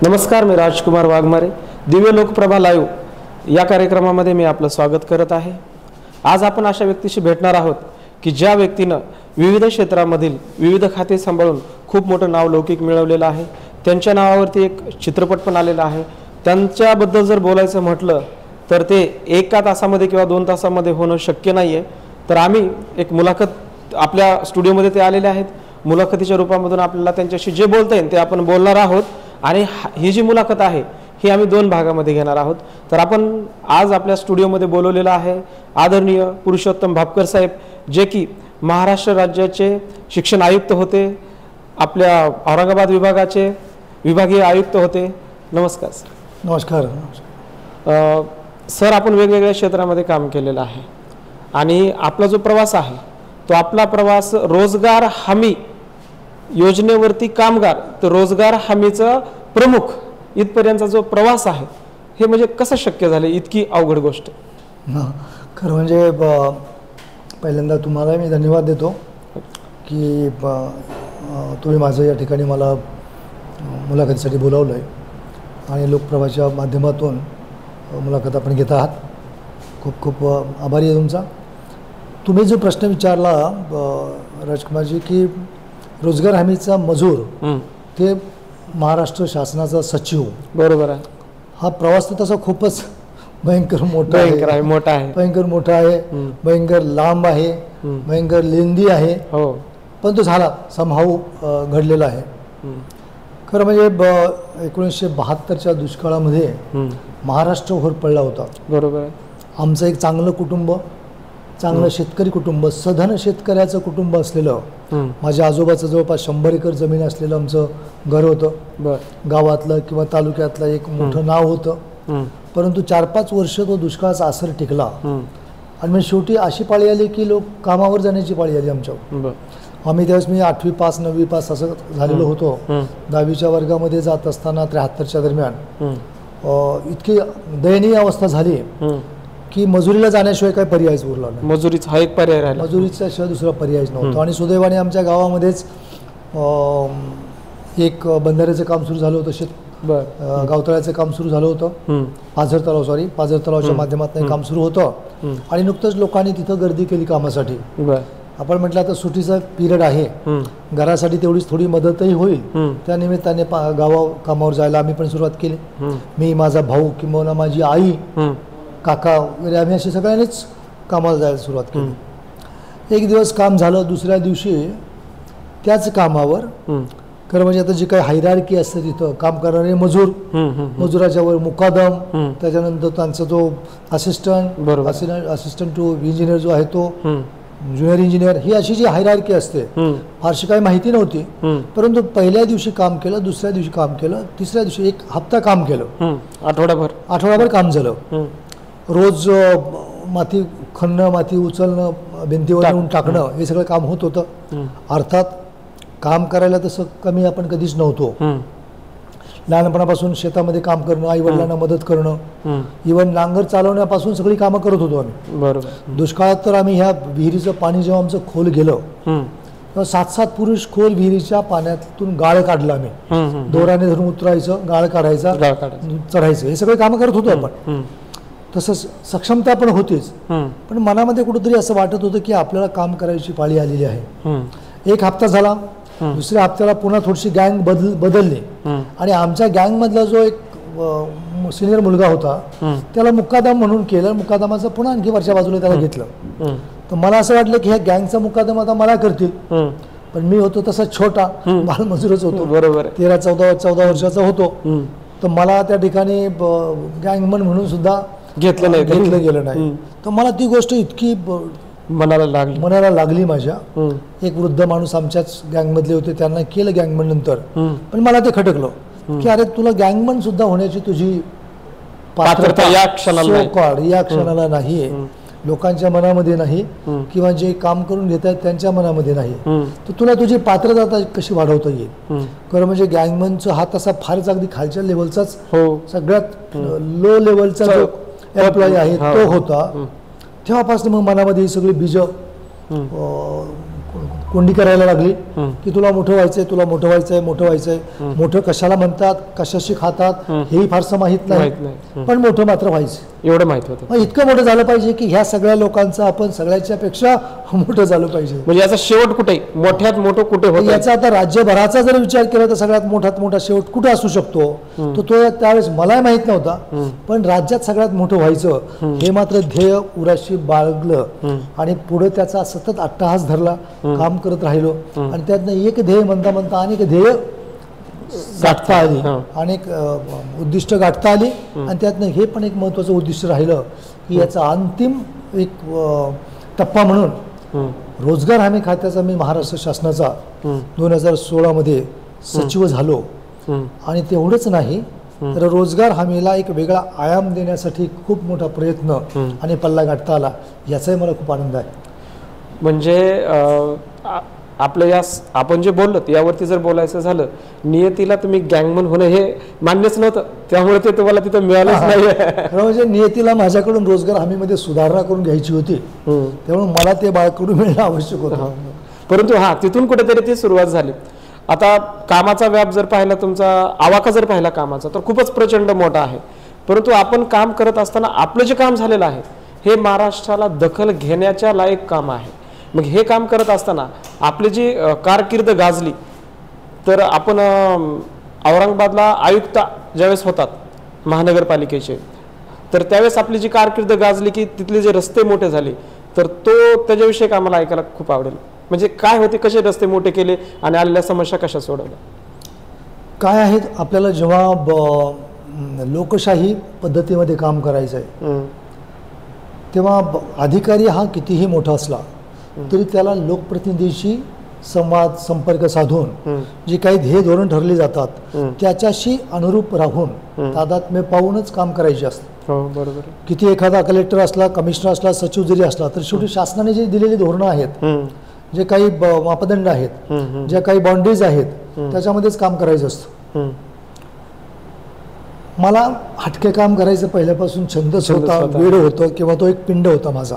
नमस्कार, मी राजकुमार वाघमारे. दिव्य लोकप्रभा लाईव्ह या कार्यक्रमामध्ये मी आपलं स्वागत करत आहे. आज आपण अशा व्यक्तीशी भेटणार आहोत की ज्या व्यक्तीनं विविध क्षेत्रामधील विविध खाते सांभाळून खूप मोठं नाव लौकिक मिळवलेलं आहे. त्यांच्या नावावरती एक चित्रपट पण आलेला आहे. त्यांच्याबद्दल जर बोलायचं म्हटलं तर ते एका तासामध्ये किंवा 2 तासामध्ये होणं शक्य नाही आहे. तर आम्ही एक मुलाखत आपल्या स्टुडिओमध्ये ते आलेले आहेत. मुलाखतीच्या रूपामधून आपल्याला त्यांच्याशी जे बोलता येईल ते आपण बोलणार आहोत. आणि ही जी मुलाखत आहे ही आम्ही 2 भागामध्ये घेणार आहोत. तर आपण आज आपल्या स्टुडिओमध्ये बोलवलेलं आहे आदरणीय पुरुषोत्तम भापकर साहेब, जे की महाराष्ट्र राज्याचे शिक्षण आयुक्त होते, आपल्या औरंगाबाद विभागाचे विभागीय आयुक्त होते. नमस्कार सर. नमस्कार. सर, आपण वेगवेगळ्या क्षेत्रामध्ये काम केलेलं आहे आणि आपला जो प्रवास आहे तो आपला प्रवास रोजगार हमी योजनेवरती कामगार तर रोजगार हमीचा प्रमुख इथपर्यंतचा जो प्रवास आहे हे म्हणजे कसं शक्य झालं, इतकी अवघड गोष्ट? खरं म्हणजे पहिल्यांदा तुम्हाला मी धन्यवाद देतो की तुम्ही माझं या ठिकाणी मला मुलाखतीसाठी बोलावलं आहे आणि लोकप्रभाच्या माध्यमातून मुलाखत आपण घेत आहात. खूप खूप आभारी आहे तुमचा. तुम्ही जो प्रश्न विचारला राजकुमारजी की रोजगार हमीचा मजूर ते महाराष्ट्र शासनाचा सचिव, बरोबर आहे. हा प्रवास तर तसा खूपच भयंकर मोठा आहे, भयंकर लांब आहे, भयंकर लेंदी आहे. हो, पण तो झाला समहाऊ घडलेला आहे. खरं म्हणजे 1972च्या दुष्काळामध्ये महाराष्ट्र होर पडला होता. बरोबर आहे. आमचं एक चांगलं कुटुंब, चांगलं शेतकरी कुटुंब, सधन शेतकऱ्याचं कुटुंब असलेलं, माझ्या आजोबाचं जवळपास 100 एकर जमीन असलेलं आमचं घर होतं. गावातलं किंवा तालुक्यातलं एक मोठं नाव होतं. परंतु 4-5 वर्ष तो दुष्काळाचा असर टिकला आणि मग शेवटी अशी पाळी आली की लोक कामावर जाण्याची पाळी आली आमच्यावर. आम्ही त्यावेळेस मी 8वी पास 9वी पास असं झालेलो होतो. 10वीच्या वर्गामध्ये जात असताना 73च्या दरम्यान इतकी दयनीय अवस्था झाली की मजुरीला जाण्याशिवाय काही पर्यायच उरला नाही. मजुरीचा हा एक पर्याय राहिला, मजुरीच्या शिवाय दुसरा पर्यायच नव्हता. आणि सुदैवाने आमच्या गावामध्येच एक बंधाऱ्याचं काम सुरू झालं होतं, गावतळ्याचं काम सुरू झालं होतं, पाझर तलावाच्या माध्यमातून काम सुरू होतं आणि नुकतंच लोकांनी तिथं गर्दी केली कामासाठी. आपण म्हटलं आता सुट्टीचा पिरियड आहे, घरासाठी तेवढीच थोडी मदतही होईल, त्या निमित्ताने कामावर जायला आम्ही पण सुरुवात केली. मी, माझा भाऊ किंवा माझी आई, काका वगैरे आम्ही असे सगळ्यांनीच कामाला जायला सुरुवात केली. एक दिवस काम झालं, दुसऱ्या दिवशी त्याच कामावर खरं म्हणजे आता जी काही हायरार्की असते तिथं काम करणारे मजूर, मजुराच्या वर मुकादम, त्याच्यानंतर त्यांचा जो असिस्टंट टू इंजिनियर जो आहे तो, ज्युनियर इंजिनियर, ही अशी जी हायरार्की असते फारशी काही माहिती नव्हती. परंतु पहिल्या दिवशी काम केलं, दुसऱ्या दिवशी काम केलं, तिसऱ्या दिवशी 1 हप्ता काम केलं, आठवडाभर काम झालं. रोज माती खणणं, माती उचलणं, भिंतीवर नेऊन टाकणं, हे सगळं काम होत होतं. अर्थात काम करायला तसं कमी आपण कधीच नव्हतो. लहानपणापासून शेतामध्ये काम करणं, आई वडिलांना मदत करणं, इव्हन नांगर चालवण्यापासून सगळी कामं करत होतो आम्ही. बरोबर. दुष्काळात तर आम्ही ह्या विहिरीचं पाणी जेव्हा आमचं खोल गेलं तेव्हा 7-7 पुरुष खोल विहिरीच्या पाण्यातून गाळ काढलं आम्ही. दोराने धरून उतरायचं, गाळ काढायचा, चढायचं, हे सगळे कामं करत होतो आपण. तसंच सक्षमता पण होतीच, पण मनामध्ये कुठेतरी असं वाटत होतं की आपल्याला काम करायची पाळी आलेली आहे. 1 हप्ता झाला, दुसऱ्या हप्त्याला पुन्हा थोडीशी गँग बदलली आणि आमच्या गँगमधला जो एक सिनियर मुलगा होता त्याला मुक्कादम म्हणून केलं. मुक्कादमाचं पुन्हा आणखी वरच्या बाजूला त्याला घेतलं. तर मला असं वाटलं की ह्या गँगचा मुक्कादम आता मला करतील, पण मी होतो तसा छोटा बालमजूरच होतो. बरोबर. 13-14 वर्षाचा होतो. तर मला त्या ठिकाणी गँगमन म्हणून सुद्धा घेतलं गेलं नाही. तर मला ती गोष्ट इतकी मनाला लागली माझ्या. एक वृद्ध माणूस आमच्याच गँगमधले होते, त्यांना केलं गँगमन नंतर, पण मला ते खटकलं की अरे तुला गँगमन सुद्धा होण्याची तुझी पात्रता या क्षणाला नाही, लोकांच्या मनामध्ये नाही, किंवा जे काम करून घेत आहेत त्यांच्या मनामध्ये नाही. तर तुला तुझी पात्रता कशी वाढवता येईल? खरं म्हणजे गँगमनचा हा तसा फारच अगदी खालच्या लेवलचाच, सगळ्यात लो लेवलचा जो एम्प्लॉई आहे तो होता. तेव्हापासून मग मनामध्ये ही सगळी बीज कोंडी करायला लागली की तुला मोठं व्हायचंय, तुला मोठं व्हायचंय, मोठं व्हायचंय. मोठं कशाला म्हणतात, कशाशी खातात हेही फारसं माहीत नाही, पण मोठं मात्र व्हायचं एवढं माहित होतं. मग इतकं मोठं झालं पाहिजे की ह्या सगळ्या लोकांचं आपण सगळ्याच्या पेक्षा मोठं झालं पाहिजे. म्हणजे याचा शेवट कुठे, मोठ्यात मोठं कुठे होतं? याचा आता राज्यभराचा जर विचार केला तर सगळ्यात मोठात मोठा शेवट कुठे असू शकतो तो त्यावेळेस मलाही माहित नव्हता, पण राज्यात सगळ्यात मोठं व्हायचं हे मात्र ध्येय उराशी बाळगलं आणि पुढे त्याचा सतत अट्टहास धरला, काम करत राहिलो आणि त्यातनं एक ध्येय म्हणता म्हणता अनेक ध्येय गाठता आली, अनेक उद्दिष्ट गाठता आली आणि त्यातनं हे पण एक महत्त्वाचं उद्दिष्ट राहिलं की याचा अंतिम एक टप्पा म्हणून रोजगार हमी खात्याचा मी महाराष्ट्र शासनाचा 2016 मध्ये सचिव झालो. आणि तेवढंच नाही तर रोजगार हमीला एक वेगळा आयाम देण्यासाठी खूप मोठा प्रयत्न आणि पल्ला गाठता आला, याचाही मला खूप आनंद आहे. म्हणजे आपलं या आपण जे बोललो यावरती जर बोलायचं झालं, नियतीला तुम्ही गँगमन होणं हे मान्यच नव्हतं, त्यामुळे ते तुम्हाला तिथं मिळालंच नाही. म्हणजे नियतीला माझ्याकडून रोजगार हमीमध्ये सुधारणा करून घ्यायची होती, त्यामुळे मला ते बाळकडून मिळणं आवश्यक होतं. परंतु तिथून कुठेतरी ती सुरुवात झाली. आता कामाचा व्याप जर पाहिला, तुमचा आवाका जर पाहिला कामाचा, तर खूपच प्रचंड मोठा आहे. परंतु आपण काम करत असताना आपलं जे काम झालेलं आहे हे महाराष्ट्राला दखल घेण्याच्या लायक काम आहे. मग हे काम करत असताना आपली जी कारकीर्द गाजली, तर आपण औरंगाबादला आयुक्त ज्यावेळेस होतात महानगरपालिकेचे, तर त्यावेळेस आपली जी कारकीर्द गाजली की तिथले जे रस्ते मोठे झाले, तर त्याच्याविषयी आम्हाला ऐकायला खूप आवडेल. म्हणजे काय होते, कसे रस्ते मोठे केले आणि आलेल्या समस्या कशा सोडवल्या? काय आहेत, आपल्याला जेव्हा लोकशाही पद्धतीमध्ये काम करायचं आहे तेव्हा अधिकारी हा कितीही मोठा असला तरी त्याला लोकप्रतिनिधीशी संवाद संपर्क साधून जी काही ध्येय धोरण ठरली जातात त्याच्याशी अनुरूप राहून तादात्म्य पाहूनच काम करायचे असते. बरोबर. किती एखादा कलेक्टर असला, कमिशनर असला, सचिव जरी असला तर शेवटी शासनाने जी दिलेली धोरणं आहेत, जे काही मापदंड आहेत, ज्या काही बाउंड्रीज आहेत, त्याच्यामध्येच काम करायचं असतं. मला हटके काम करायचं पहिल्यापासून छंदच होता, वेड होतं किंवा तो एक पिंड होता माझा.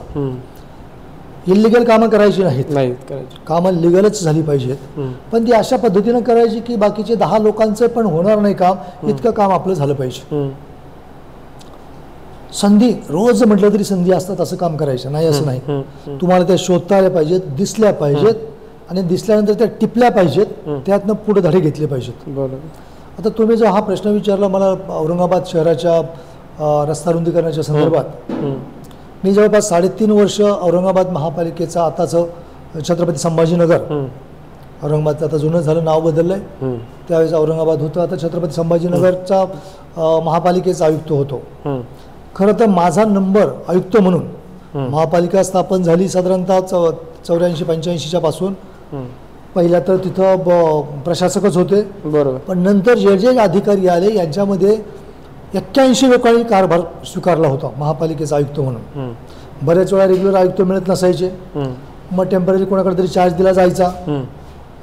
इलिगल कामं करायची नाहीत, कामं लिगलच झाली पाहिजेत, पण ती अशा पद्धतीनं करायची की बाकीचे 10 लोकांचं पण होणार नाही काम, इतकं काम आपलं झालं पाहिजे. संधी रोज म्हटलं तरी संधी असतात असं काम करायचं नाही असं नाही. तुम्हाला त्या शोधता आल्या पाहिजेत, दिसल्या पाहिजेत आणि दिसल्यानंतर त्या टिपल्या पाहिजेत, त्यातनं पुढे धडे घेतले पाहिजेत. आता तुम्ही जो हा प्रश्न विचारला मला औरंगाबाद शहराच्या रस्ता रुंदीकरणाच्या संदर्भात, मी जवळपास 3.5 वर्ष औरंगाबाद महापालिकेचा आताचं छत्रपती संभाजीनगर, औरंगाबादचं आता जुनं झालं, नाव बदललंय, त्यावेळेस औरंगाबाद होतं, आता छत्रपती संभाजीनगरचा महापालिकेचा आयुक्त होतो. खरं तर माझा नंबर आयुक्त म्हणून महापालिका स्थापन झाली साधारणतः 84-85च्या पासून. पहिल्या तर तिथं प्रशासकच होते, बरोबर, पण नंतर जे अधिकारी आले यांच्यामध्ये 81 लोकांनी कारभार स्वीकारला होता महापालिकेचा आयुक्त म्हणून. बऱ्याच वेळा रेग्युलर आयुक्त मिळत नसायचे, मग टेम्पररी कोणाकडे तरी चार्ज दिला जायचा,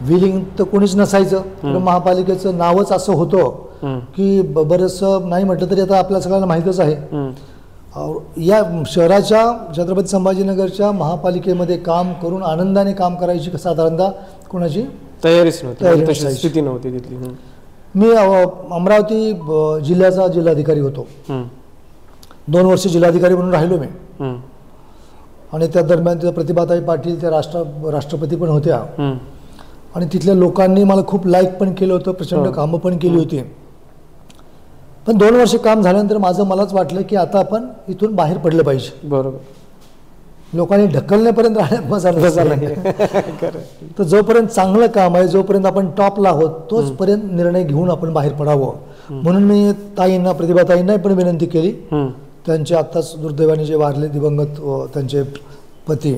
विलिंग तर कोणीच नसायचं. महापालिकेचं नावच असं होतं की बरंचसं नाही म्हटलं तरी आता आपल्या सगळ्यांना माहीतच आहे. या शहराच्या छत्रपती संभाजीनगरच्या महापालिकेमध्ये काम करून आनंदाने काम करायची साधारणतः कोणाची तयारीच नव्हती, स्थिती नव्हती तिथली. मी अमरावती जिल्ह्याचा जिल्हाधिकारी होतो, 2 वर्ष जिल्हाधिकारी म्हणून राहिलो मी. आणि त्या दरम्यान त्या प्रतिभाताई पाटील त्या राष्ट्रपती पण होत्या आणि तिथल्या लोकांनी मला खूप लाईक पण केलं होतं, प्रचंड कामं पण केली होती. पण 2 वर्ष काम झाल्यानंतर मलाच वाटलं की आता आपण इथून बाहेर पडलं पाहिजे. बरोबर. लोकांनी ढकलण्यापर्यंत राहण्यात मजा नाही. तर जोपर्यंत चांगलं काम आहे, जोपर्यंत आपण टॉपला आहोत, तोचपर्यंत निर्णय घेऊन आपण बाहेर पडावं. म्हणून मी ताईंना, प्रतिभाताईंना पण विनंती केली. त्यांचे आत्ताच दुर्दैवाने जे वारले दिवंगत त्यांचे पती,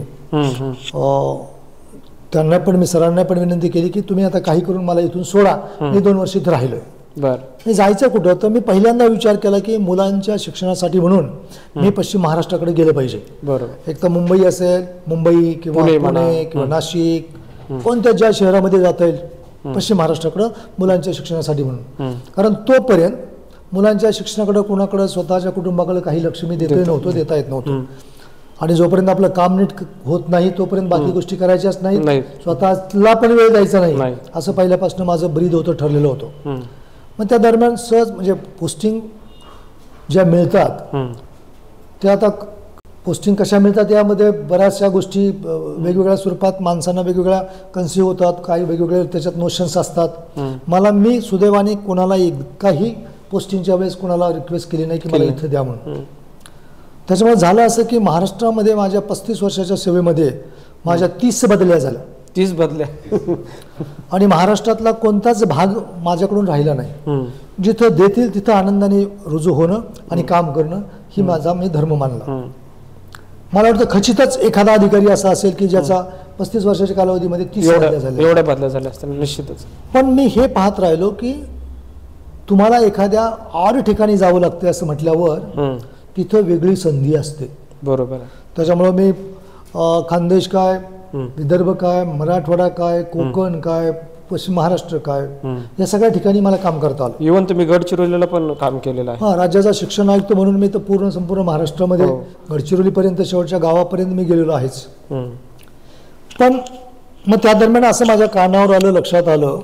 त्यांना पण मी सरांना पण विनंती केली की तुम्ही आता काही करून मला इथून सोडा, मी 2 वर्ष इथे राहिलोय. मी जायचं कुठं, तर मी पहिल्यांदा विचार केला की मुलांच्या शिक्षणासाठी म्हणून मी पश्चिम महाराष्ट्राकडे गेलं पाहिजे. बरोबर. एक तर मुंबई असेल, मुंबई किंवा पुणे किंवा नाशिक, कोणत्या ज्या शहरामध्ये जाता येईल पश्चिम महाराष्ट्राकडं मुलांच्या शिक्षणासाठी म्हणून. कारण तोपर्यंत मुलांच्या शिक्षणाकडे कोणाकडे स्वतःच्या कुटुंबाकडे काही लक्ष मी देता येत नव्हतं. आणि जोपर्यंत आपलं काम नीट होत नाही तोपर्यंत बाकी गोष्टी करायच्याच नाही. नाहीत, स्वतःला पण वेळ द्यायचा नाही. नाही, असं पहिल्यापासून माझं ब्रीद होतं, ठरलेलं होतं. मग त्या दरम्यान सहज म्हणजे पोस्टिंग ज्या मिळतात त्या आता पोस्टिंग कशा मिळतात यामध्ये बऱ्याचशा गोष्टी वेगवेगळ्या स्वरूपात माणसांना वेगवेगळ्या कन्सिव्ह होतात, काही वेगवेगळे त्याच्यात नोशन्स असतात. मी सुदैवाने कोणाला एकदाही पोस्टिंगच्या वेळेस कोणाला रिक्वेस्ट केली नाही की मला इथे द्या म्हणून. त्याच्यामुळे झालं असं की महाराष्ट्रामध्ये माझ्या 35 वर्षाच्या सेवेमध्ये माझ्या 30 बदल्या झाल्या. 30 बदल्या. आणि महाराष्ट्रातला कोणताच भाग माझ्याकडून राहिला नाही. जिथं देतील तिथं आनंदाने रुजू होणं आणि काम करणं ही माझा मी धर्म मानला. मला वाटतं खचितच एखादा अधिकारी असा असेल की ज्याचा 35 वर्षाच्या कालावधीमध्ये 30 बदल्या झाल्या. एवढ्या बदल्या झाल्या असतात निश्चितच. पण मी हे पाहत राहिलो की तुम्हाला एखाद्या ऑड ठिकाणी जावं लागते असं म्हटल्यावर तिथं वेगळी संधी असते. बरोबर. त्याच्यामुळं मी खानदेश काय, विदर्भ काय, मराठवाडा काय, कोकण काय, पश्चिम महाराष्ट्र काय, या सगळ्या ठिकाणी मला काम करता आलं. इव्हन तुम्ही गडचिरोलीला पण काम केलेलं आहे. राज्याचा शिक्षण आयुक्त म्हणून मी तर संपूर्ण महाराष्ट्रामध्ये गडचिरोलीपर्यंत शेवटच्या गावापर्यंत मी गेलेलो आहेच. पण मग त्या दरम्यान असं माझ्या कानावर आलं, लक्षात आलं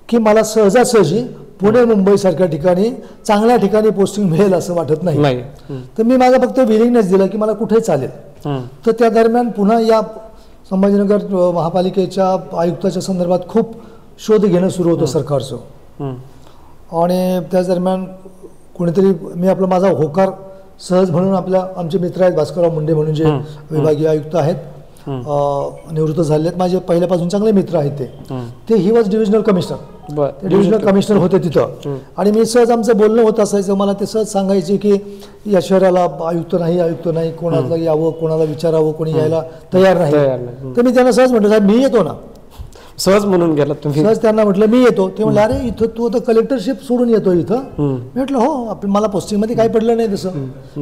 की मला सहजासहजी पुणे मुंबई सारख्या ठिकाणी चांगल्या ठिकाणी पोस्टिंग मिळेल असं वाटत नाही. तर मी माझा फक्त विलिंगनेस दिला की मला कुठे चालेल. तर त्या दरम्यान पुन्हा या संभाजीनगर महापालिकेच्या आयुक्ताच्या संदर्भात खूप शोध घेणं सुरू होतं सरकारचं. आणि त्याच दरम्यान कोणीतरी मी माझा होकार सहज म्हणून आमचे मित्र आहेत भास्करराव मुंडे म्हणून जे विभागीय आयुक्त आहेत, निवृत्त झाले आहेत, माझे पहिल्यापासून चांगले मित्र आहेत. ते ही वॉज डिव्हिजनल कमिशनर. ते डिव्हिजनल कमिशनर होते तिथं. आणि मी सहज आमचं बोलणं होत असायचं. मला ते सहज सांगायचे की या शहराला आयुक्त नाही, कोणाला यावं, कोणाला विचारावं, कोणी यायला तयार नाही. तर मी त्यांना सहज म्हटलं साहेब मी येतो ना. सहज म्हणून गेला तुम्ही? सहज त्यांना म्हटलं मी येतो. ते म्हणले अरे इथं तू आता कलेक्टरशिप सोडून येतो इथं? मी म्हटलं हो, मला पोस्टिंगमध्ये काही पडलं नाही तसं.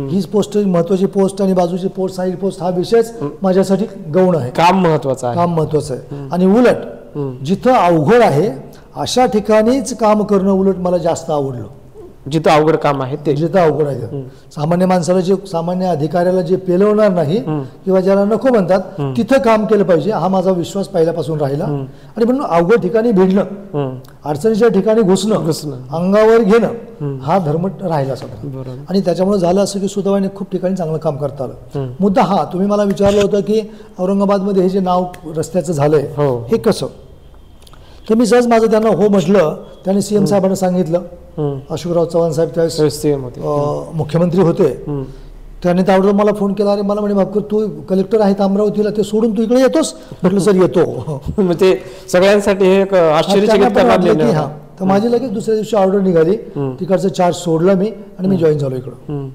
हीच पोस्ट महत्वाची पोस्ट आणि बाजूची पोस्ट, साईड पोस्ट हा विषयच माझ्यासाठी गौण आहे. काम महत्वाचं आहे. काम महत्वाचं आहे. आणि उलट जिथं अवघड आहे अशा ठिकाणीच काम करणं उलट मला जास्त आवडलं. जिथं अवघड काम आहे ते, जिथं अवघड आहे, सामान्य माणसाला जे, सामान्य अधिकाऱ्याला जे पेलवणार नाही किंवा ज्याला नको म्हणतात तिथं काम केलं पाहिजे हा माझा विश्वास पहिल्यापासून राहिला. आणि म्हणून अवघड ठिकाणी भिडणं, अडचणीच्या ठिकाणी घुसणं, अंगावर घेणं हा धर्म राहिला सगळा. आणि त्याच्यामुळे झालं असं की सुदैवाने खूप ठिकाणी चांगलं काम करता आलं. मुद्दा हा तुम्ही मला विचारलं होतं की औरंगाबादमध्ये हे जे नाव रस्त्याचं झालंय हे कसं, तर मी सहज माझं त्यांना हो म्हटलं. त्यांनी सीएम साहेबांना सांगितलं. अशोकराव चव्हाण साहेब त्यावेळेस मुख्यमंत्री होते. त्यांनी त्यावेळेस मला फोन केला. अरे मला म्हणे बापकर तू कलेक्टर आहेत अमरावतीला, ते सोडून तू इकडे येतोस? म्हटलं सर येतो. ते सगळ्यांसाठी हे एक आश्चर्यचकित. तर माझी लगेच दुसऱ्या दिवशी ऑर्डर निघाली. तिकडचं चार्ज सोडलं मी आणि मी जॉईन झालो इकडं.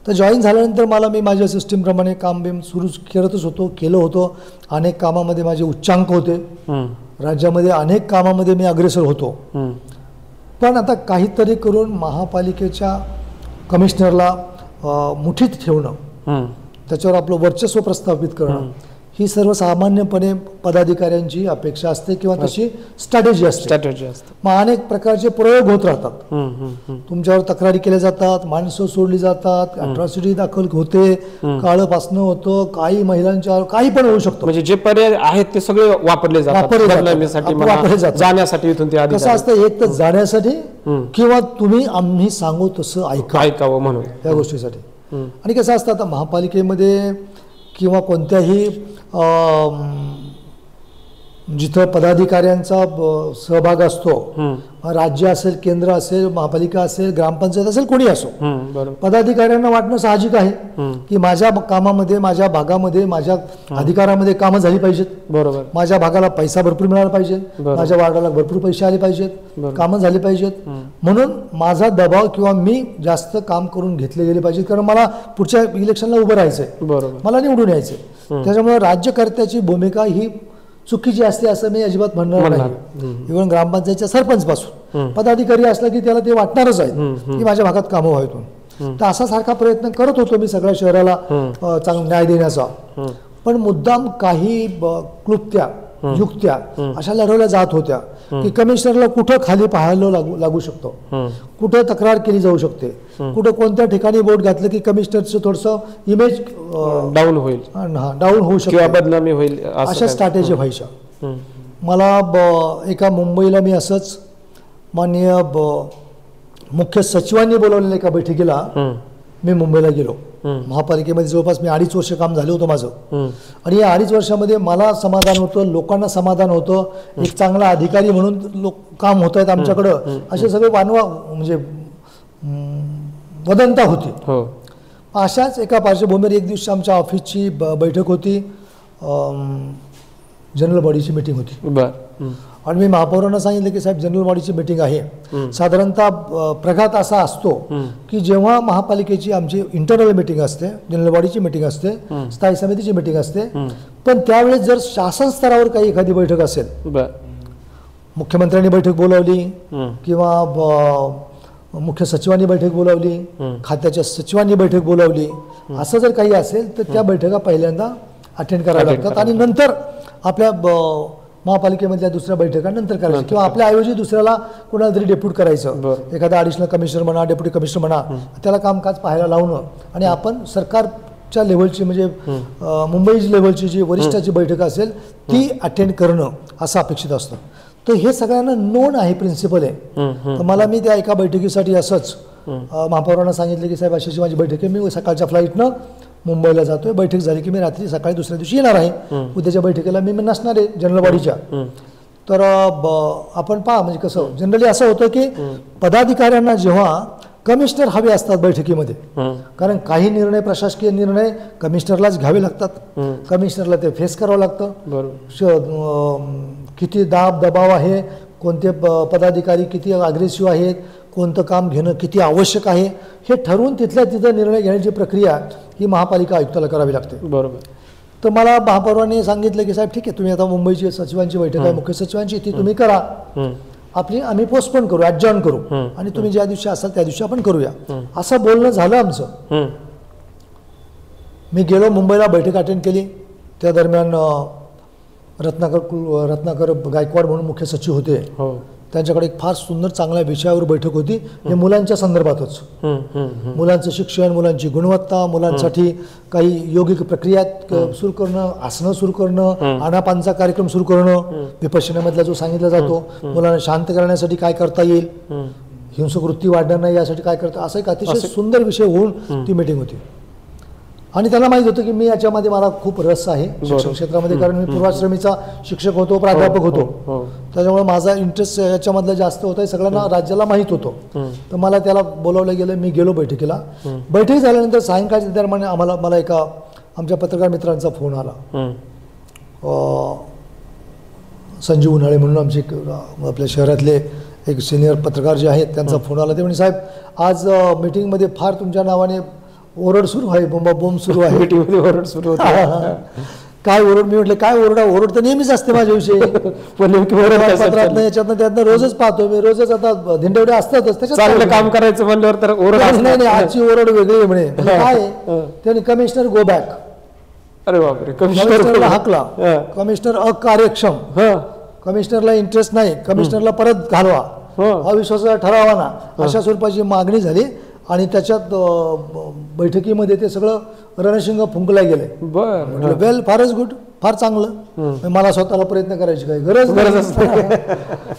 तर जॉईन झाल्यानंतर मी माझ्या सिस्टीमप्रमाणे काम बिम सुरू करतच होतो, केलं होतं. अनेक कामामध्ये माझे उच्चांक होते. राज्यामध्ये अनेक कामामध्ये मी अग्रेसर होतो. पण आता काहीतरी करून महापालिकेच्या कमिशनरला मुठीत ठेवणं, त्याच्यावर आपलं वर्चस्व प्रस्थापित करणं ही सर्वसामान्यपणे पदाधिकाऱ्यांची अपेक्षा असते किंवा तशी स्ट्रॅटेजी असते. मग अनेक प्रकारचे प्रयोग होत राहतात. तुमच्यावर तक्रारी केल्या जातात, माणसं सोडली जातात, अट्रॉसिटी दाखल होते, काळं पासणं होतं, काही महिलांच्या काही पण होऊ शकतं. म्हणजे जे पर्याय आहेत ते सगळे वापरले जातात जाण्यासाठी. इथून ते कसं असतं, एक तर जाण्यासाठी किंवा आम्ही सांगू तसं ऐकावं म्हणून या गोष्टीसाठी. आणि कसं असतं आता महापालिकेमध्ये किंवा कोणत्याही जिथं पदाधिकाऱ्यांचा सहभाग असतो, राज्य असेल, केंद्र असेल, महापालिका असेल, ग्रामपंचायत असेल, कोणी असो, पदाधिकाऱ्यांना वाटणं साहजिक आहे की माझ्या कामामध्ये, माझ्या भागामध्ये, माझ्या अधिकारामध्ये कामं झाली पाहिजेत. बरोबर. माझ्या भागाला पैसा भरपूर मिळाला पाहिजे, माझ्या वार्डाला भरपूर पैसे आले पाहिजेत, कामं झाली पाहिजेत. म्हणून माझा दबाव किंवा मी जास्त काम करून घेतले गेले पाहिजे, कारण मला पुढच्या इलेक्शनला उभं राहायचंय, मला निवडून यायचंय. त्याच्यामुळे राज्यकर्त्याची भूमिका ही चुकीची असते असं मी अजिबात म्हणणार नाही. इव्हन ग्रामपंचायतच्या सरपंच पासून पदाधिकारी असला की त्याला ते वाटणारच आहे की माझ्या भागात कामं व्हावीत. तर असा सारखा प्रयत्न करत होतो मी सगळ्या शहराला चांगला न्याय देण्याचा. पण मुद्दाम काही क्लुप्त्या युक्त्या अशा लढवल्या जात होत्या की कमिशनरला कुठं खाली पाहायला लागू शकतो, कुठं तक्रार केली जाऊ शकते, कुठं कोणत्या ठिकाणी बोट घातलं की कमिशनरचं थोडंसं इमेज डाऊन होईल, डाऊन होऊ किंवा शकते, बदनामी होईल, अशा स्ट्रॅटेजी व्हायच्या. मला एका मुंबईला मी असंच माननीय मुख्य सचिवांनी बोलवलेल्या एका बैठकीला मी मुंबईला गेलो. महापालिकेमध्ये जवळपास मी 2.5 वर्ष काम झालं होतं माझं, आणि या 2.5 वर्षामध्ये मला समाधान होतं, लोकांना समाधान होतं, एक चांगला अधिकारी म्हणून काम होत आहेत आमच्याकडं, असे सगळे म्हणजे वदंता होती. अशाच एका पार्श्वभूमीवर एक दिवशी आमच्या ऑफिसची बैठक होती, जनरल बॉडीची मीटिंग होती. आणि मी महापौरांना सांगितलं की साहेब जनरल बॉडीची मीटिंग आहे. साधारणतः प्रघात असा असतो की जेव्हा महापालिकेची आमची इंटरनल मीटिंग असते, जनरल बॉडीची मीटिंग असते, स्थायी समितीची मीटिंग असते, पण त्यावेळेस जर शासन स्तरावर काही एखादी बैठक असेल, मुख्यमंत्र्यांनी बैठक बोलावली किंवा मुख्य सचिवांनी बैठक बोलावली, खात्याच्या सचिवांनी बैठक बोलावली, असं जर काही असेल तर त्या बैठका पहिल्यांदा अटेंड कराव्या लागतात आणि नंतर आपल्या महापालिकेमधल्या दुसऱ्या बैठका नंतर करायच्या, किंवा आपल्या ऐवजी दुसऱ्याला कोणाला तरी डेप्यूट करायचं, एखादा ॲडिशनल कमिशनर म्हणा, डेप्युटी कमिशनर म्हणा, त्याला कामकाज पाहायला लावणं, आणि आपण सरकारच्या लेव्हलची म्हणजे मुंबई लेव्हलची जी वरिष्ठाची बैठक असेल ती अटेंड करणं असं अपेक्षित असतं. तर हे सगळ्यांना नोन आहे, प्रिन्सिपल आहे. तर मला मी त्या एका बैठकीसाठी असंच महापौरांना सांगितलं की साहेब अशी माझी बैठक आहे, मी सकाळच्या फ्लाईटनं मुंबईला जातोय, बैठक झाली की मी रात्री सकाळी दुसऱ्या दिवशी येणार आहे, उद्याच्या बैठकीला मी नसणार आहे जनरल बॉडीच्या. तर आपण पहा, म्हणजे कसं जनरली असं होतं की पदाधिकाऱ्यांना जेव्हा कमिशनर हवे असतात बैठकीमध्ये, कारण काही निर्णय, प्रशासकीय निर्णय कमिशनरलाच घ्यावे लागतात, कमिशनरला ते फेस करावं लागतं. किती दबाव आहे, कोणते पदाधिकारी किती अग्रेसिव्ह आहेत, कोणतं काम घेणं किती आवश्यक आहे, हे ठरवून तिथल्या तिथं निर्णय घेण्याची प्रक्रिया ही महापालिका आयुक्ताला करावी लागते. बरोबर. तर मला महापौरांनी सांगितलं की साहेब ठीक आहे, तुम्ही आता मुंबईची सचिवांची बैठक आहे, मुख्य सचिवांची, ती तुम्ही करा, आपली आम्ही पोस्टपोन करू, ॲडजॉर्न करू, आणि तुम्ही ज्या दिवशी असाल त्या दिवशी आपण करूया, असं बोलणं झालं आमचं. मी गेलो मुंबईला, बैठक अटेंड केली. त्या दरम्यान रत्नाकर गायकवाड म्हणून मुख्य सचिव होते, त्यांच्याकडे एक फार सुंदर चांगल्या विषयावर बैठक होती, हे मुलांच्या संदर्भातच. मुलांचं शिक्षण, मुलांची गुणवत्ता, मुलांसाठी काही योगिक प्रक्रिया सुरू करणं, आसनं सुरू करणं, आनापानचा कार्यक्रम सुरू करणं, विपश्यनामधला जो सांगितला जातो, मुलांना शांत करण्यासाठी काय करता येईल, हिंसक वृत्ती वाढणार नाही यासाठी काय करता, असं एक अतिशय सुंदर विषय होऊन ती मीटिंग होती. आणि त्यांना माहीत होतं की मी याच्यामध्ये मला खूप रस आहे शिक्षण क्षेत्रामध्ये, कारण मी पूर्वाश्रमीचा शिक्षक होतो, प्राध्यापक होतो, त्याच्यामुळे माझा इंटरेस्ट याच्यामधला जास्त होता, सगळ्यांना राज्याला माहीत होतं. तर मला त्याला बोलावलं गेलं, मी गेलो बैठकीला. बैठक झाल्यानंतर सायंकाळच्या दरम्यान मला एका आमच्या पत्रकार मित्रांचा फोन आला. संजीव उन्हाळे म्हणून आमचे आपल्या शहरातले एक सिनियर पत्रकार जे आहेत, त्यांचा फोन आला. ते म्हणजे साहेब आज मीटिंगमध्ये फार तुमच्या नावाने ओरड सुरू आहे, बोंबाबोंब सुरू आहे. ओरड सुरू होती. काय ओरड? मी म्हटलं काय ओरडा, ओरड तर नेहमीच असते माझ्याविषयी, पत्रातनं याच्यातनं त्यातनं रोजच पाहतो मी, रोजच आता धिंडवडे असतातच, त्याच्यात काम करायचं म्हणल्यावर तर ओरड नाही, आजची ओरड वेगळी आहे म्हणे. काय त्याने कमिशनर गो बॅक. अरे बापरे. कमिशनरला हाकला, कमिशनर अकार्यक्षम, कमिशनरला इंटरेस्ट नाही, कमिशनरला परत घालवा, अविश्वासाचा ठराव आणा, अशा स्वरूपाची मागणी झाली. आणि त्याच्यात बैठकीमध्ये ते सगळं रणशिंग फुंकला गेले. बरं, वेल, फारच गुड, फार चांगलं. मला स्वतःला प्रयत्न करायची काही गरज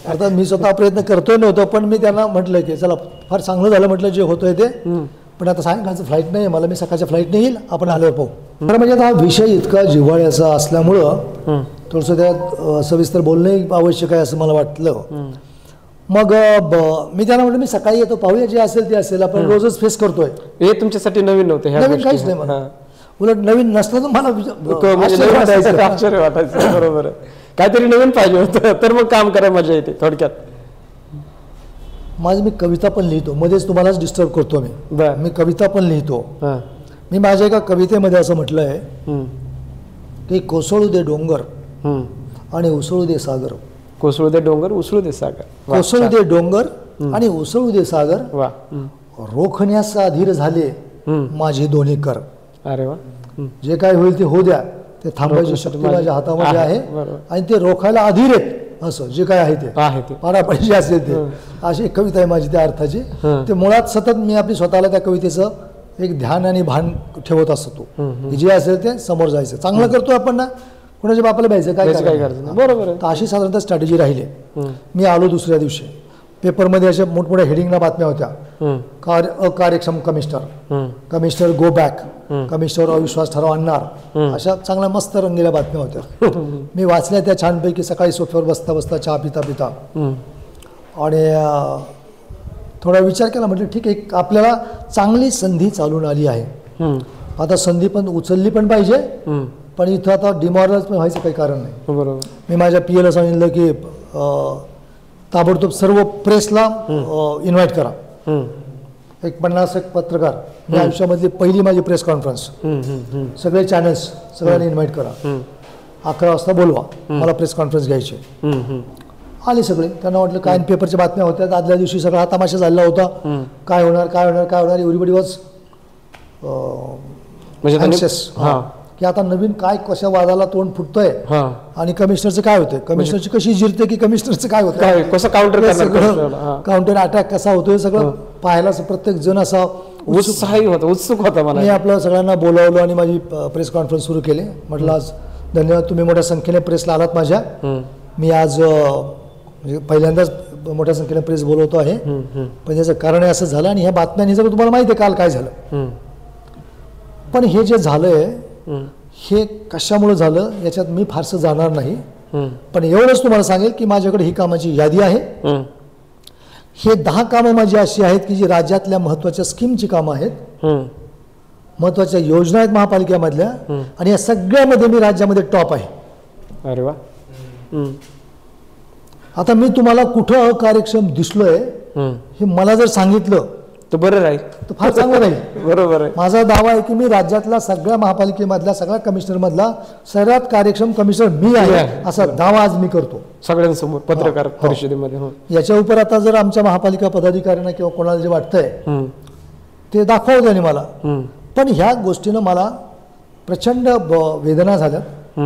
अर्थात मी स्वतः प्रयत्न करतोय नव्हतो, पण मी त्यांना म्हटलं की चला फार चांगलं झालं, म्हटलं जे होतंय ते, पण आता सायंकाळचं फ्लाईट नाही मला, मी सकाळच्या फ्लाईटने येईल, आपण आल्यावर पाहू. तर म्हणजे आता हा विषय इतका जिव्हाळ्याचा असल्यामुळं थोडंसं त्यात सविस्तर बोलणं आवश्यक आहे असं मला वाटलं. मग मी त्यांना म्हटलं मी सकाळी येतो, पाहूया जे असेल ते असेल, आपण रोजच फेस करतोय. हे तुमच्यासाठी नवीन नव्हते, नवीन काहीच नाही मला, उलट नवीन नसलं तर मला आश्चर्य वाटायचं. बरोबर, काहीतरी नवीन पाहिजे होतं, तर मग काम करायला मजा येते. थोडक्यात मी कविता पण लिहितो, मध्येच तुम्हालाच डिस्टर्ब करतो मी कविता पण लिहितो. मी माझ्या एका कवितेमध्ये असं म्हटलं आहे की कोसळू दे डोंगर आणि उसळू दे सागर, कोसळू दे डोंगर उसळू दे सागर, कोसळू दे डोंगर आणि उसळू दे सागर, रोखण्यास अधीर झाले माझे दोन्ही कर. अरे वा. जे काय होईल ते होऊ द्या, ते थांबायची शक्ती माझ्या हातामध्ये आहे बरोबर. आणि ते रोखायला अधीर आहेत असं जे काय आहे ते पाडापाडी जे असेल ते अशी एक कविता आहे माझी त्या अर्थाची. ते मुळात सतत मी आपली स्वतःला त्या कवितेचं एक ध्यान आणि भान ठेवत असतो की जे असेल ते समोर जायचं. चांगलं करतोय आपण ना, कोणाच्या बापाला भ्यायचं काय करायचं. बरोबर आहे. तर अशी साधारणतः स्ट्रॅटेजी राहिली. मी आलो दुसऱ्या दिवशी, पेपरमध्ये अशा मोठमोठ्या हेडिंगला बातम्या होत्या. अकार्यक्षम कमिशनर गो बॅक, कमिशनर अविश्वास ठराव आणणार, अशा चांगल्या मस्त रंगील्या बातम्या होत्या. मी वाचल्या त्या छानपैकी सकाळी सोफ्यावर बसता बसता चहा पिता पिता. आणि थोडा विचार केला, म्हटलं ठीक आहे, आपल्याला चांगली संधी चालून आली आहे, आता संधी पण उचलली पण पाहिजे, पण इथं आता डिमॉरलाइज पण व्हायचं काही कारण नाही. बरोबर. मी माझ्या पीएला सांगितलं की ताबडतोब सर्व प्रेसला इन्व्हाइट करा. एक 50 पत्रकार, मी आयुष्यामधली पहिली माझी प्रेस कॉन्फरन्स, सगळे चॅनल्स सगळ्यांनी इन्व्हाइट करा, 11 वाजता बोलवा, मला प्रेस कॉन्फरन्स घ्यायची. आले सगळे. त्यांना वाटलं काय, पेपरच्या बातम्या होत्या, आदल्या दिवशी सगळा हा तमाशा झालेला होता, काय होणार काय होणार काय होणार. एव्हरीबडी वॉज अँक्शियस की आता नवीन काय कशा वादाला तोंड फुटतंय आणि कमिशनरचं काय होतंय, कमिशनरची कशी जिरते की कमिशनरचं काय होतं, कसं काउंटर अटॅक कसा होतोय सगळं पाहायला प्रत्येक जण असा उत्साही होता, उत्सुक होता. मला मी आपलं सगळ्यांना बोलावलं आणि माझी प्रेस कॉन्फरन्स सुरू केली. म्हटलं आज धन्यवाद, तुम्ही मोठ्या संख्येने प्रेसला आलात माझ्या. मी आज म्हणजे पहिल्यांदाच मोठ्या संख्येने प्रेस बोलवतो आहे, पण याचं कारण असं झालं आणि ह्या बातम्यांनी जर तुम्हाला माहिती आहे काल काय झालं. पण हे जे झालंय हे कशामुळे झालं याच्यात मी फारसं जाणार नाही, पण एवढंच तुम्हाला सांगेल की माझ्याकडे ही कामाची यादी आहे. हे 10 कामं माझी अशी आहेत की जी राज्यातल्या महत्वाच्या स्कीमची कामं आहेत, महत्वाच्या योजना आहेत महापालिकेमधल्या, आणि या सगळ्यामध्ये मी राज्यामध्ये टॉप आहे. अरे वा. आता मी तुम्हाला कुठं अकार्यक्षम दिसलोय हे मला जर सांगितलं तर बरं राहील, तर फार चांगलं राहील. बरोबर आहे. माझा दावा आहे की मी राज्यातल्या सगळ्या महापालिकेमधल्या सगळ्या कमिशनर मधला सर्वात कार्यक्षम कमिशनर मी आहे, असा दावा आज मी करतो सगळ्यांसमोर पत्रकार परिषदेमध्ये. याच्या उपर आता जर आमच्या महापालिका पदाधिकाऱ्यांना किंवा कोणाला जे वाटतंय ते दाखवावं त्यांनी मला. पण ह्या गोष्टीनं मला प्रचंड वेदना झाल्यात,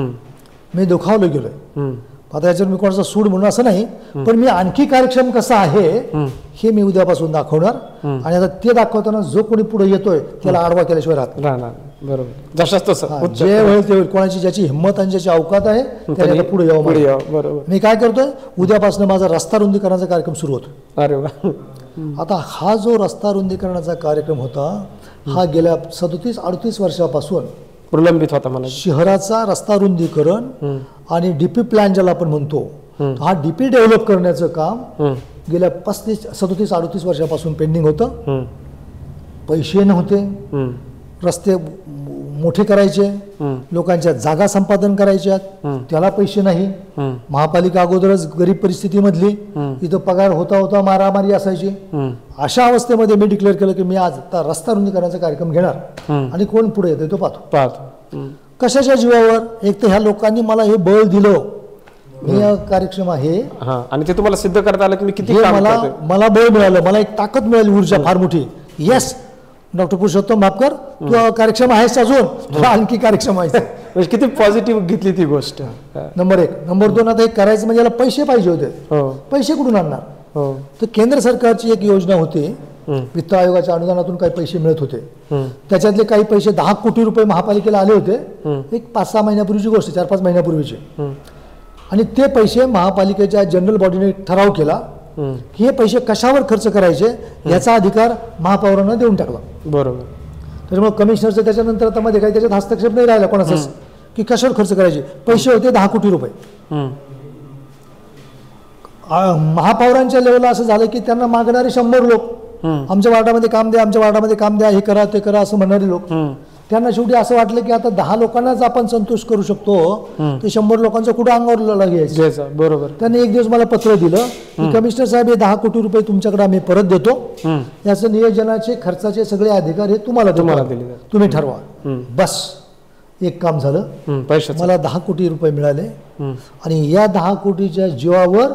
मी दुखावलो गेलोय. आता याच्यावर मी कोणाचा सूड म्हणून असं नाही, पण मी आणखी कार्यक्षम कसा आहे हे मी उद्यापासून दाखवणार. आणि आता ते दाखवताना जो कोणी पुढे येतोय त्याला आडवा केल्याशिवाय राहणार. बरोबर. जशाच तसं जे होईल ते होईल. कोणाची ज्याची हिंमत आणि ज्याची अवकात आहे त्याने पुढे यावं. बरोबर. मी काय करतोय, उद्यापासून माझा रस्ता रुंदीकरणाचा कार्यक्रम सुरू होतो. अरे वा. आता हा जो रस्ता रुंदीकरणाचा कार्यक्रम होता हा गेल्या 37-38 वर्षापासून प्रलंबित होता. मला शहराचा रस्ता रुंदीकरण आणि डीपी प्लॅन ज्याला आपण म्हणतो, हा डीपी डेव्हलप करण्याचं काम गेल्या 37-38 वर्षापासून पेंडिंग होतं. पैसे नव्हते, रस्ते मोठे करायचे, लोकांच्या जागा संपादन करायच्या, त्याला पैसे नाही. महापालिका अगोदरच गरीब परिस्थितीमधली, इथं पगार होता होता मारामारी असायची. अशा अवस्थेमध्ये मी डिक्लेअर केलं की मी आज रस्ता रुंदीकरणाचा कार्यक्रम घेणार आणि कोण पुढे येतोय तो पाहतो. कशाच्या जीवावर? एक तर ह्या लोकांनी मला हे बळ दिलं, मी कार्यक्षम आहे आणि ते तुम्हाला सिद्ध करता आलं की मी किती मला बळ मिळालं, मला एक ताकद मिळाली, ऊर्जा फार मोठी. येस डॉक्टर पुरुषोत्तम भापकर, तू कार्यक्षम आहेस, अजून तुला आणखी कार्यक्षम आहे. किती पॉझिटिव्ह घेतली ती गोष्ट. नंबर 1. नंबर 2, आता हे करायचं म्हणजे याला पैसे पाहिजे होते. पैसे कुठून आणणार? तर केंद्र सरकारची एक योजना होती, वित्त आयोगाच्या अनुदानातून काही पैसे मिळत होते. त्याच्यातले काही पैसे 10 कोटी रुपये महापालिकेला आले होते. एक 5-6 महिन्यापूर्वीची गोष्ट, 4-5 महिन्यापूर्वीची. आणि ते पैसे महापालिकेच्या जनरल बॉडीने ठराव केला, हे पैसे कशावर खर्च करायचे याचा अधिकार महापौरांना देऊन टाकला. बरोबर. त्याच्यामुळे कमिशनरचं त्याच्यानंतर आता मध्ये काही त्याच्यात हस्तक्षेप नाही राहिला कोणाचाच की कशावर खर्च करायचे. पैसे होते 10 कोटी रुपये. महापौरांच्या लेवलला असं झालं की त्यांना मागणारे 100 लोक, आमच्या वार्डामध्ये काम द्या, आमच्या वार्डामध्ये काम द्या, हे करा ते करा असं म्हणणारे लोक, त्यांना शेवटी असं वाटलं की आता 10 लोकांनाच आपण संतोष करू शकतो, ते 100 लोकांचं कुठं अंगावर घ्यायचं. बरोबर. त्यांनी एक दिवस मला पत्र दिलं की कमिशनर साहेब, हे 10 कोटी रुपये तुमच्याकडे आम्ही परत देतो, याचं नियोजनाचे खर्चाचे सगळे अधिकार हे तुम्हाला दिले, तुम्ही ठरवा. बस एक काम झालं, मला 10 कोटी रुपये मिळाले आणि या 10 कोटीच्या जीवावर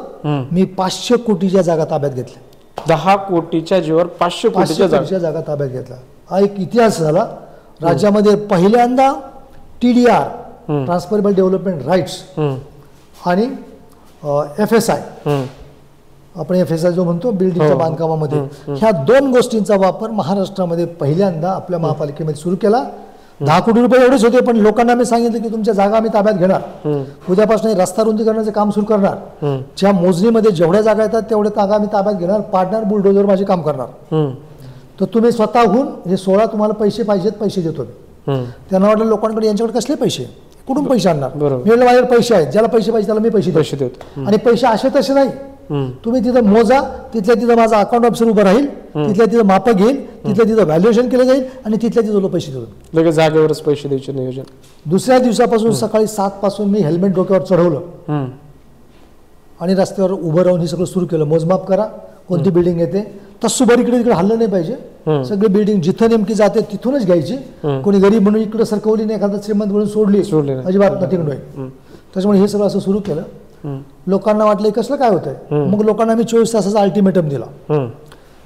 मी 500 कोटीच्या जागा ताब्यात घेतल्या. 10 कोटीच्या जीवावर 500 कोटीच्या जागा ताब्यात घेतला. हा एक इतिहास झाला. राज्यामध्ये पहिल्यांदा TDR ट्रान्सफरेबल डेव्हलपमेंट राईट्स आणि FSI, आपण FSI जो म्हणतो बिल्डिंगच्या बांधकामामध्ये, ह्या 2 गोष्टींचा वापर महाराष्ट्रामध्ये पहिल्यांदा आपल्या महापालिकेमध्ये सुरू केला. 10 कोटी रुपये एवढेच होते, पण लोकांना आम्ही सांगितलं की तुमच्या जागा आम्ही ताब्यात घेणार, उद्यापासून रस्ता रुंदीकरणाचे काम सुरू करणार, ज्या मोजणीमध्ये जेवढ्या जागा येतात तेवढ्या जागा आम्ही ताब्यात घेणार, पार्टनर बुलडोजर माझे काम करणार. तर तुम्ही स्वतःहून हे 16 तुम्हाला पैसे पाहिजेत, पैसे देतो. त्यांना वाटलं लोकांकडे यांच्याकडे कसले पैसे, कुठून पैसे आणणार. मी म्हटलं माझ्याकडे पैसे आहेत, ज्याला पैसे पाहिजे त्याला मी पैसे देतो. आणि पैसे असे तसे नाही, तुम्ही तिथं मोजा, तिथल्या तिथं माझा अकाउंट ऑफिसर उभं राहील, तिथल्या तिथं मापं घेईल, तिथल्या तिथं व्हॅल्युएशन केलं जाईल आणि तिथल्या तिथं पैसे देतो. लगेच जागेवरच पैसे द्यायचे नियोजन. दुसऱ्या दिवसापासून सकाळी 7 पासून मी हेल्मेट डोक्यावर चढवलं आणि रस्त्यावर उभं राहून हे सगळं सुरू केलं. मोजमाप करा, कोणती बिल्डिंग येते, तसुभर इकडे तिकडे हल्लं नाही पाहिजे. सगळी बिल्डिंग जिथं नेमकी जाते तिथूनच घ्यायची. कोणी गरीब म्हणून इकडे सरकवली नाही, एखादा श्रीमंत म्हणून सोडली अजिबात नथिंग नाही. त्याच्यामुळे हे सगळं असं सुरू केलं. लोकांना वाटलं कसलं काय होतंय. मग लोकांना आम्ही 24 तासाचा अल्टिमेटम दिला.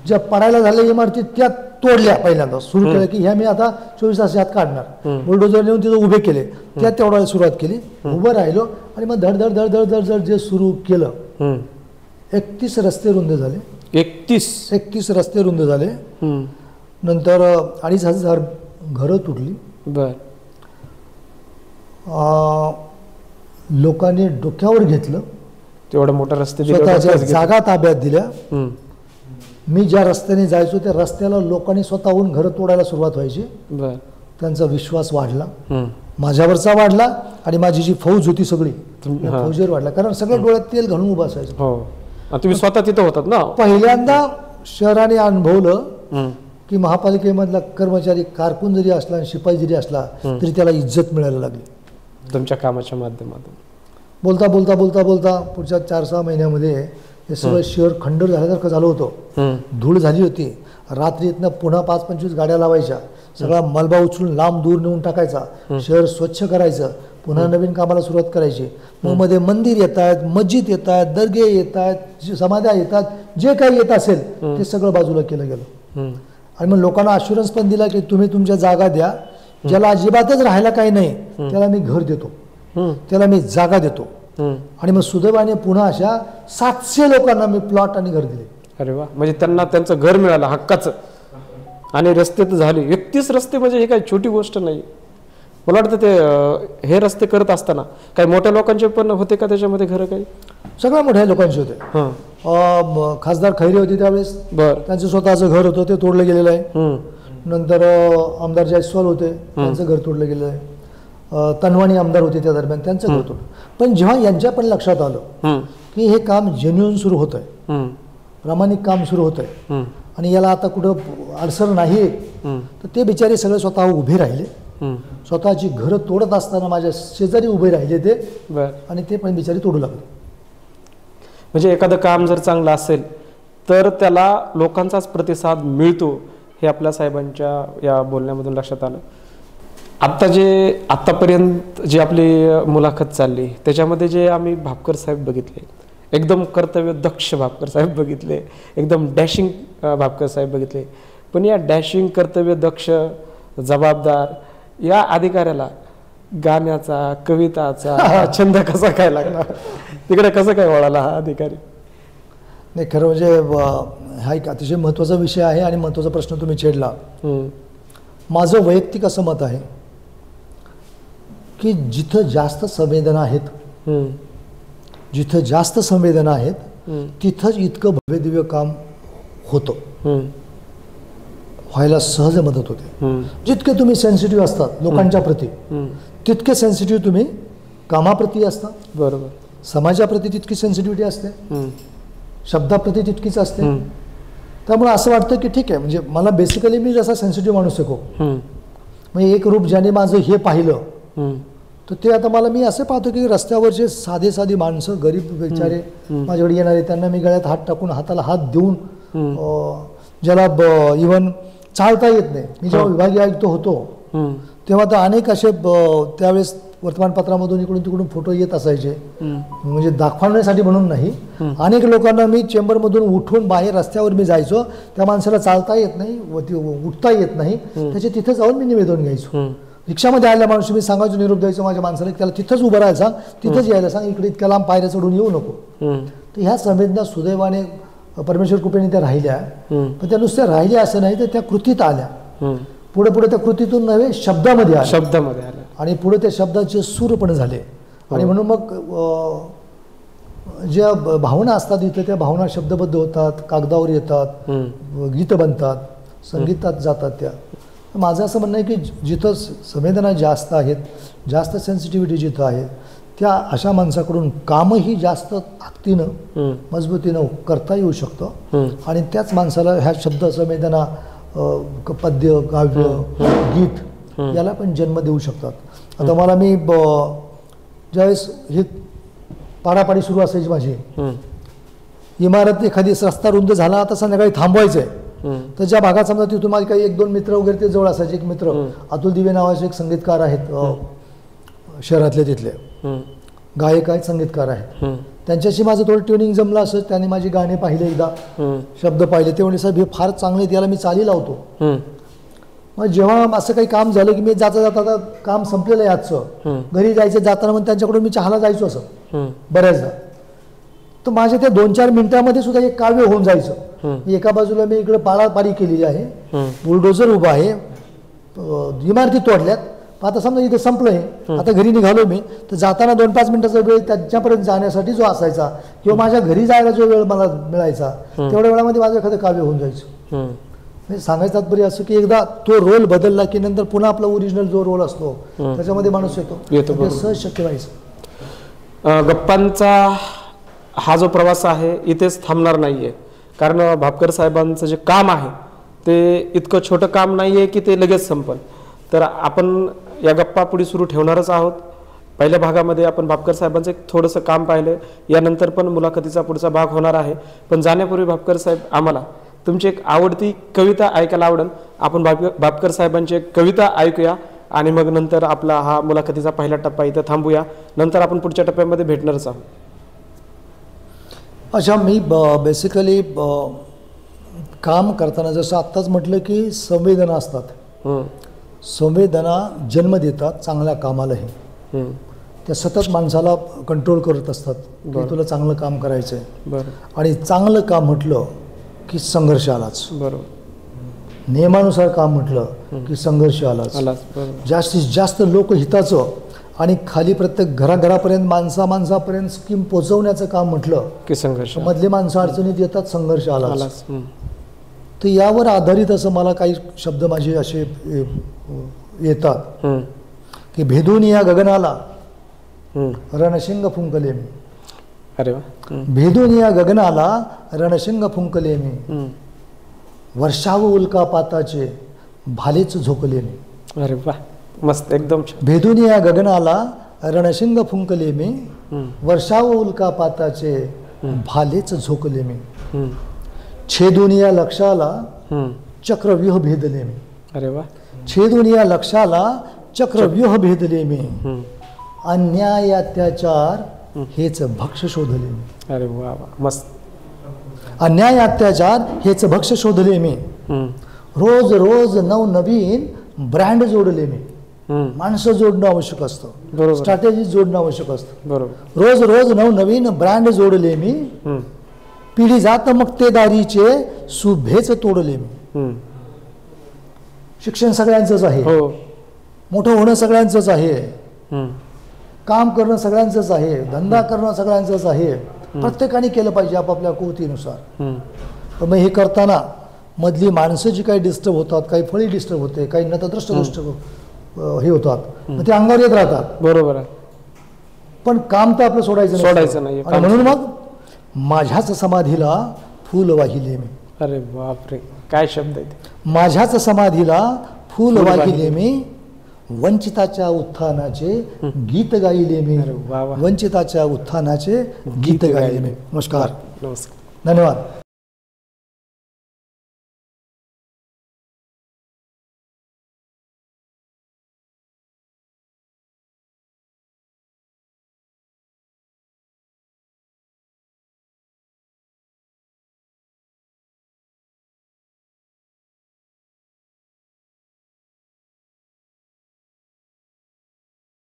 ज्या पडायला झाल्या इमारती त्या तोडल्या, पहिल्यांदा सुरू केलं की ह्या मी आता 24 तास यात काढणार. बुलडोजर नेऊन तिथं उभे केले, त्या तेवढ्या सुरुवात केली. उभं राहिलो आणि मग धड धड धड धड धड जे सुरू केलं. 31 रस्ते रुंद झाले. 31 रस्ते रुंद झाले. नंतर 2,500 घरं तुटली. लोकांनी डोक्यावर घेतलं, तेवढा मोठा रस्ते स्वतःच्या जागा ताब्यात दिल्या. मी ज्या रस्त्याने जायचो त्या रस्त्याला लोकांनी स्वतःहून घरं तोडायला सुरुवात व्हायची. त्यांचा विश्वास वाढला, माझ्यावरचा वाढला आणि माझी जी फौज होती सगळी फौजेवर वाढला. कारण सगळ्या डोळ्यात तेल घालून उभं असायचं. तुम्ही स्वतः तिथं होतात ना. पहिल्यांदा शहराने अनुभवलं की महापालिकेमधला कर्मचारी कारकून जरी असला आणि शिपाई जरी असला तरी त्याला इज्जत मिळायला लागली तुमच्या कामाच्या माध्यमातून. बोलता बोलता बोलता बोलता पुढच्या 4-6 महिन्यामध्ये हे सगळं शहर खंडर झाल्यासारखं झालं होतं. धूळ झाली होती. रात्रीतनं पुन्हा 5-25 गाड्या लावायच्या, सगळा मलबा उचलून लांब दूर नेऊन टाकायचा, शहर स्वच्छ करायचं, पुन्हा नवीन कामाला सुरुवात करायची. मग मध्ये मंदिर येत आहेत, मस्जिद येत आहेत, दर्गे येत आहेत, समाध्या येतात, जे काही येत असेल ते सगळं बाजूला केलं गेलं. आणि मग लोकांना अश्युरन्स पण दिला की तुम्ही तुमच्या जागा द्या, ज्याला अजिबातच राहायला काही नाही त्याला मी घर देतो, त्याला मी जागा देतो. आणि मग सुदैवाने पुन्हा अशा 700 लोकांना मी प्लॉट आणि घर दिले. अरे वा, म्हणजे त्यांना त्यांचं घर मिळालं हक्काचं. आणि रस्ते तर झाले 31 रस्ते, म्हणजे हे काही छोटी गोष्ट नाही. मला वाटतं ते हे रस्ते करत असताना काही मोठ्या लोकांचे पण होते का त्याच्यामध्ये घर? काही सगळ्या मोठ्या लोकांचे होते. खासदार खैरे होते त्यावेळेस, त्यांचं स्वतःचं घर होतं ते तोडलं गेलेलं आहे. नंतर आमदार जयस्वाल होते, त्यांचं घर तोडलं गेलेलं आहे. तनवाणी आमदार होते त्या दरम्यान, त्यांचं घर तोडलं. पण जेव्हा यांच्या पण लक्षात आलं की हे काम जेन्युइन सुरू होत आहे, प्रामाणिक काम सुरू होत आहे आणि याला आता कुठं अडसर नाही, तर ते बिचारे सगळे स्वतः उभे राहिले. स्वतःची घरं तोडत असताना माझ्या शेजारी उभे राहिले ते, आणि ते पण बिचारी तोडू लागले. म्हणजे एखादं काम जर चांगलं असेल तर त्याला लोकांचाच प्रतिसाद मिळतो, हे आपल्या साहेबांच्या या बोलण्यामधून लक्षात आलं. आत्तापर्यंत जी आपली मुलाखत चालली त्याच्यामध्ये जे आम्ही भापकर साहेब बघितले, एकदम कर्तव्य दक्ष भापकर साहेब बघितले, एकदम डॅशिंग भापकर साहेब बघितले. पण या डॅशिंग कर्तव्य दक्ष जबाबदार या अधिकाऱ्याला गाण्याचा कविताचा छंद कसा काय लागला, तिकडे कसं काय वळाला हा अधिकारी? नाही, खरं म्हणजे हा एक अतिशय महत्त्वाचा विषय आहे आणि महत्त्वाचा प्रश्न तुम्ही छेडला. माझं वैयक्तिक असं मत आहे की जिथं जास्त संवेदना आहेत, जिथं जास्त संवेदना आहेत तिथंच इतकं भव्यदिव्य काम होतं, व्हायला सहज मदत होते. जितके तुम्ही सेन्सिटिव्ह असतात लोकांच्या प्रती तितके सेन्सिटिव्ह तुम्ही कामाप्रती असता. बरोबर. समाजाप्रती तितकी सेन्सिटिव्हिटी असते, शब्दाप्रती तितकीच असते. त्यामुळे असं वाटतं की ठीक आहे, म्हणजे मला बेसिकली मी जसा सेन्सिटिव्ह माणूस आहे म्हणजे एक रूप ज्याने माझं हे पाहिलं तर ते आता मला मी असे पाहतो की रस्त्यावरचे साधे साधी माणसं, गरीब बेचारे माझ्याकडे येणारे, त्यांना मी गळ्यात हात टाकून, हाताला हात देऊन, ज्याला इव्हन चालता येत नाही. मी जेव्हा विभागीय आयुक्त होतो तेव्हा तर अनेक असे त्यावेळेस वर्तमानपत्रामधून इकडून तिकडून फोटो येत असायचे, म्हणजे दाखवण्यासाठी म्हणून नाही. अनेक लोकांना मी चेंबरमधून उठून बाहेर रस्त्यावर मी जायचो, त्या माणसाला चालता येत नाही, उठता येत नाही, त्याचे तिथे जाऊन मी निवेदन घ्यायचो. रिक्षामध्ये आलेला माणूस मी सांगायचो, निरोप द्यायचं माझ्या माणसाला, त्याला तिथंच उभं राहायला सांग, तिथंच यायला सांग, इकडे इतक्या लांब पायऱ्या चढून येऊ नको. तर ह्या संवेदना सुदैवाने परमेश्वर कृपेने त्या राहिल्या. पण त्या नुसत्या राहिल्या असं नाही, तर त्या कृतीत आल्या. पुढे पुढे त्या कृतीतून नव्हे शब्दामध्ये आल्या आणि पुढे त्या शब्दाचे सूर पण झाले. आणि म्हणून मग ज्या भावना असतात इथे त्या भावना शब्दबद्ध होतात, कागदावर येतात, गीत बनतात, संगीतात जातात. त्या माझं असं म्हणणं आहे की जिथं संवेदना जास्त आहेत, जास्त सेन्सिटिव्हिटी जिथं आहे, त्या अशा माणसाकडून कामही जास्त ताकदीनं मजबूतीनं करता येऊ शकतं. आणि त्याच माणसाला ह्या शब्द संवेदना, पद्य, काव्य, गीत याला पण जन्म देऊ शकतात. आता मला मी ज्यावेळेस ही पाडापाडी सुरू असायची माझी, इमारत एखादी रस्ता रुंद झाला, आता संध्याकाळी थांबवायचं आहे, तर ज्या भागात समजा तिथून माझे काही 1-2 मित्र वगैरे ते जवळ असायचे. एक मित्र अतुल दिवे नावाचे एक संगीतकार आहेत, शहरातले तिथले गायक आहेत, संगीतकार आहेत. त्यांच्याशी माझं थोडं ट्युनिंग जमलं असं. त्यांनी माझी गाणी पाहिले, एकदा शब्द पाहिले. ते म्हणजे साहेब हे फार चांगले, त्याला मी चाली लावतो. मग जेव्हा असं काही काम झालं की मी जाता जाता काम संपलेलं आहे आजचं, घरी जायचं जाताना मग त्यांच्याकडून मी चहाला जायचो असं बऱ्याचदा. तर माझ्या त्या 2-4 मिनिटांमध्ये सुद्धा एक काव्य होऊन जायचं. एका बाजूला मी इकडे पाडापाडी केलेली आहे, बुलडोझर उभा आहे, इमारती तोडल्यात. आता समजा इथे संपलंय, आता घरी निघालो मी, तर जाताना 2-5 मिनिटाचा वेळ त्याच्यापर्यंत जाण्यासाठी जो असायचा किंवा माझ्या घरी जायला जो वेळ मला मिळायचा, तेवढ्या वेळामध्ये माझं एखादं काव्य होऊन जायचं. म्हणजे सांगायचं तात्पर्य असं की एकदा तो रोल बदलला की नंतर पुन्हा आपला ओरिजिनल जो रोल असतो त्याच्यामध्ये माणूस येतो. सहज शक्य व्हायचं. गप्पांचा हा जो प्रवास आहे इथेच थांबणार नाहीये, कारण भापकर साहेबांचं जे काम आहे ते इतकं छोटं काम नाहीये की ते लगेच संपल. तर आपण या गप्पा पुढे सुरू ठेवणारच आहोत. पहिल्या भागामध्ये आपण भापकर साहेबांचं एक थोडंसं काम पाहिलं, यानंतर पण मुलाखतीचा पुढचा भाग होणार आहे. पण जाण्यापूर्वी भापकर साहेब, आम्हाला तुमची एक आवडती कविता ऐकायला आवडेल. आपण भापकर साहेबांची एक कविता ऐकूया आणि मग नंतर आपला हा मुलाखतीचा पहिला टप्पा इथं थांबूया. नंतर आपण पुढच्या टप्प्यामध्ये भेटणारच आहोत. अच्छा, मी बेसिकली काम करताना जसं आत्ताच म्हटलं की संवेदना असतात. संवेदना जन्म देतात चांगल्या कामालाही. त्या सतत माणसाला कंट्रोल करत असतात की तुला चांगलं काम करायचं आहे. आणि चांगलं काम म्हटलं की संघर्ष आलाच. नियमानुसार काम म्हटलं की संघर्ष आलाच. जास्तीत जास्त लोकहिताचं आणि खाली प्रत्येक घराघरापर्यंत माणसापर्यंत स्कीम पोहोचवण्याचं काम म्हटलं की संघर्ष. मधले माणसं अडचणीत येतात, संघर्ष आलाच. तर यावर आधारित असं मला काही शब्द माझे असे येतात की भेदून या गगनाला रणशिंग फुंकले मी. अरे वा. भेदून या गगनाला रणशिंग फुंकले मी, वर्षाव उल्कापाताचे भालेच झोकले मी. अरे वा, मस्त, एकदम. भेदून या गगनाला रणशिंग फुंकले मी, वर्षाव उल्कापाताचे भालेच झोकले मी, छेदून या लक्षाला चक्रव्यूह भेदले मी. अरे वा. छेदून या लक्षाला चक्रव्यूह भेदले मी, अन्याय अत्याचार हेच भक्ष शोधले मी. अरे वा वा, मस्त. अन्याय अत्याचार हेच भक्ष शोधले मी, रोज रोज नवनवीन ब्रँड जोडले मी. माणसं जोडणं आवश्यक असतं, स्ट्रॅटेजी जोडणं आवश्यक असतं. रोज रोज नवनवीन ब्रँड जोडले मी, पिढी जात मक्तेदारीचे सुभेच तोडले मी. शिक्षण सगळ्यांचंच आहे, मोठं होणं सगळ्यांचंच आहे, काम करणं सगळ्यांचंच आहे, धंदा करणं सगळ्यांचंच आहे. प्रत्येकाने केलं पाहिजे आपापल्या कुवतीनुसार. पण मग हे करताना मधली माणसं जी काही डिस्टर्ब होतात, काही फळी डिस्टर्ब होते, काही नतद्रष्ट गोष्ट हे होतात, मग ते अंगावर येत राहतात. बरोबर आहे. पण काम तर आपलं सोडायचं नाही. म्हणून मग माझ्याच समाधीला फूल वाहिले मी. अरे बापरे, काय शब्द आहेत. माझ्याच समाधीला फूल वाहिले मी, वंचिताच्या उत्थानाचे गीत गायले मी. वंचिताच्या उत्थानाचे गीत गायले मी. नमस्कार. नमस्कार. धन्यवाद.